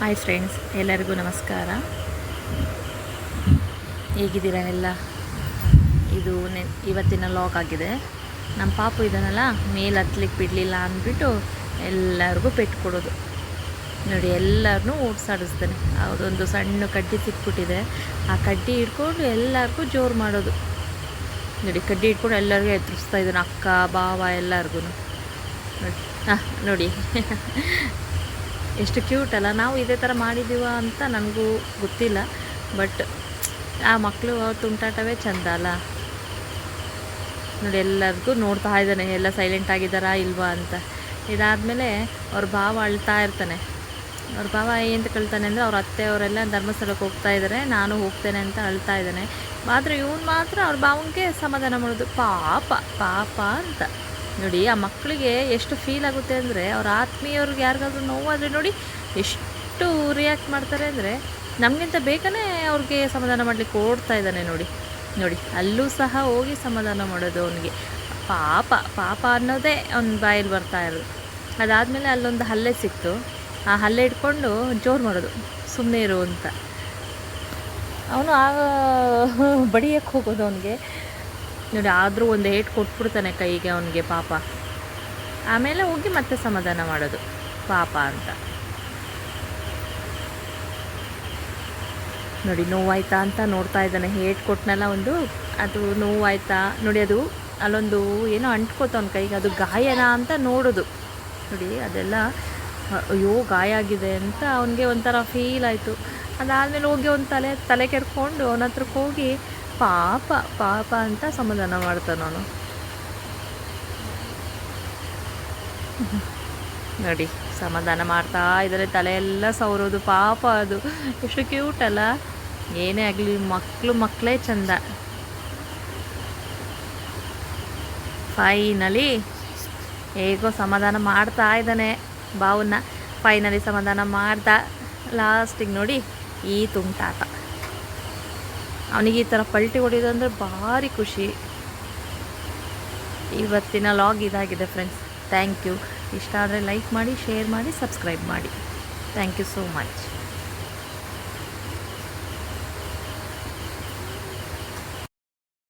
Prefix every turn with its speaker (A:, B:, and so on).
A: Hi friends, ಎಲ್ಲರಿಗೂ ನಮಸ್ಕಾರ. ಹೇಗಿದ್ದೀರಾ ಎಲ್ಲ? ಇದು ಇವತ್ತಿನ ಲಾಗ್ ಆಗಿದೆ. ನಮ್ಮ ಪಾಪು ಇದನ್ನೆಲ್ಲ ಮೇಲೆ ಹತ್ಲಿಕ್ಕೆ ಬಿಡಲಿಲ್ಲ ಅಂದ್ಬಿಟ್ಟು ಎಲ್ಲರಿಗೂ ಪೆಟ್ಟು ಕೊಡೋದು ನೋಡಿ. ಎಲ್ಲರನ್ನೂ ಓಡಿಸಾಡಿಸ್ತಾನೆ. ಅದೊಂದು ಸಣ್ಣ ಕಡ್ಡಿ ಸಿಕ್ಬಿಟ್ಟಿದೆ. ಆ ಕಡ್ಡಿ ಹಿಡ್ಕೊಂಡು ಎಲ್ಲರಿಗೂ ಜೋರು ಮಾಡೋದು ನೋಡಿ. ಕಡ್ಡಿ ಹಿಡ್ಕೊಂಡು ಎಲ್ಲರಿಗೂ ಎದುರಿಸ್ತಾ ಇದ್ದಾನೆ, ಅಕ್ಕ ಬಾವ ಎಲ್ಲರಿಗೂ ನೋಡಿ. ನೋಡಿ ಎಷ್ಟು ಕ್ಯೂಟ್ ಅಲ್ಲ. ನಾವು ಇದೇ ಥರ ಮಾಡಿದ್ದೀವ ಅಂತ ನನಗೂ ಗೊತ್ತಿಲ್ಲ, ಬಟ್ ಆ ಮಕ್ಕಳು ತುಂಟಾಟವೇ ಚೆಂದ ಅಲ್ಲ ನೋಡಿ. ಎಲ್ಲರಿಗೂ ನೋಡ್ತಾ ಇದ್ದಾನೆ, ಎಲ್ಲ ಸೈಲೆಂಟ್ ಆಗಿದ್ದಾರಾ ಇಲ್ವಾ ಅಂತ. ಇದಾದಮೇಲೆ ಅವ್ರ ಭಾವ ಅಳ್ತಾ ಇರ್ತಾನೆ. ಅವ್ರ ಭಾವ ಏನು ಕಳ್ತಾನೆ ಅಂದರೆ, ಅವ್ರ ಅತ್ತೆಯವರೆಲ್ಲ ಧರ್ಮಸ್ಥಳಕ್ಕೆ ಹೋಗ್ತಾ ಇದ್ದಾರೆ, ನಾನು ಹೋಗ್ತೇನೆ ಅಂತ ಅಳ್ತಾ ಇದ್ದಾನೆ. ಆದರೆ ಇವನು ಮಾತ್ರ ಅವ್ರ ಭಾವನಿಗೆ ಸಮಾಧಾನ ಮಾಡೋದು, ಪಾಪ ಪಾಪ ಅಂತ ನೋಡಿ. ಆ ಮಕ್ಕಳಿಗೆ ಎಷ್ಟು ಫೀಲ್ ಆಗುತ್ತೆ ಅಂದರೆ, ಅವ್ರ ಆತ್ಮೀಯವ್ರಿಗೆ ಯಾರಿಗಾದ್ರೂ ನೋವಾದರೆ ನೋಡಿ ಎಷ್ಟು ರಿಯಾಕ್ಟ್ ಮಾಡ್ತಾರೆ ಅಂದರೆ, ನಮಗಿಂತ ಬೇಗನೆ ಅವ್ರಿಗೆ ಸಮಾಧಾನ ಮಾಡಲಿಕ್ಕೆ ಓಡ್ತಾ ಇದ್ದಾನೆ ನೋಡಿ. ನೋಡಿ ಅಲ್ಲೂ ಸಹ ಹೋಗಿ ಸಮಾಧಾನ ಮಾಡೋದು ಅವನಿಗೆ. ಪಾಪ ಪಾಪ ಅನ್ನೋದೇ ಅವ್ನ ಬಾಯಲ್ಲಿ ಬರ್ತಾ ಇರೋದು. ಅದಾದಮೇಲೆ ಅಲ್ಲೊಂದು ಹಲ್ಲೆ ಸಿಕ್ತು. ಆ ಹಲ್ಲೆ ಇಟ್ಕೊಂಡು ಜೋರು ಮಾಡೋದು, ಸುಮ್ಮನೆ ಇರು ಅಂತ. ಅವನು ಆಗ ಬಡಿಯಕ್ಕೆ ಹೋಗೋದು ಅವನಿಗೆ ನೋಡಿ. ಆದರೂ ಒಂದು ಏಟು ಕೊಟ್ಬಿಡ್ತಾನೆ ಕೈಗೆ ಅವನಿಗೆ, ಪಾಪ. ಆಮೇಲೆ ಹೋಗಿ ಮತ್ತೆ ಸಮಾಧಾನ ಮಾಡೋದು, ಪಾಪ ಅಂತ ನೋಡಿ. ನೋವಾಯ್ತಾ ಅಂತ ನೋಡ್ತಾ ಇದ್ದಾನೆ. ಏಟು ಕೊಟ್ಟನಲ್ಲ ಒಂದು, ಅದು ನೋವಾಯ್ತಾ ನೋಡಿ. ಅದು ಅಲ್ಲೊಂದು ಏನೋ ಅಂಟ್ಕೋತ ಅವ್ನ ಕೈಗೆ, ಅದು ಗಾಯನ ಅಂತ ನೋಡೋದು ನೋಡಿ. ಅದೆಲ್ಲ ಅಯ್ಯೋ ಗಾಯ ಆಗಿದೆ ಅಂತ ಅವನಿಗೆ ಒಂಥರ ಫೀಲ್ ಆಯಿತು. ಅದಾದಮೇಲೆ ಹೋಗಿ ಒಂದು ತಲೆ ಕೆರ್ಕೊಂಡು ಅವನ ಹತ್ರಕ್ಕೆ ಹೋಗಿ ಪಾಪ ಪಾಪ ಅಂತ ಸಮಾಧಾನ ಮಾಡ್ತಾನೆ ಅವನು ನೋಡಿ. ಸಮಾಧಾನ ಮಾಡ್ತಾ ಇದ್ದಾರೆ, ತಲೆಯೆಲ್ಲ ಸವರೋದು, ಪಾಪ. ಅದು ಎಷ್ಟು ಕ್ಯೂಟ್ ಅಲ್ಲ. ಏನೇ ಆಗಲಿ ಮಕ್ಕಳೇ ಚಂದ. ಫೈನಲಿ ಹೇಗೋ ಸಮಾಧಾನ ಮಾಡ್ತಾ ಇದ್ದಾನೆ ಬಾವನ್ನ. ಫೈನಲಿ ಸಮಾಧಾನ ಮಾಡ್ತಾ ಲಾಸ್ಟಿಗೆ ನೋಡಿ ಈ ತುಂಟಾಟ. ಅವನಿಗೆ ಈ ಥರ ಪಲ್ಟಿ ಹೊಡೆಯೋದಂದರೆ ಭಾರಿ ಖುಷಿ. ಇವತ್ತಿನ ಲಾಗ್ ಇದಾಗಿದೆ ಫ್ರೆಂಡ್ಸ್. Thank you. ಇಷ್ಟ ಆದರೆ ಲೈಕ್ ಮಾಡಿ, ಶೇರ್ ಮಾಡಿ, ಸಬ್ಸ್ಕ್ರೈಬ್ ಮಾಡಿ. Thank you so much.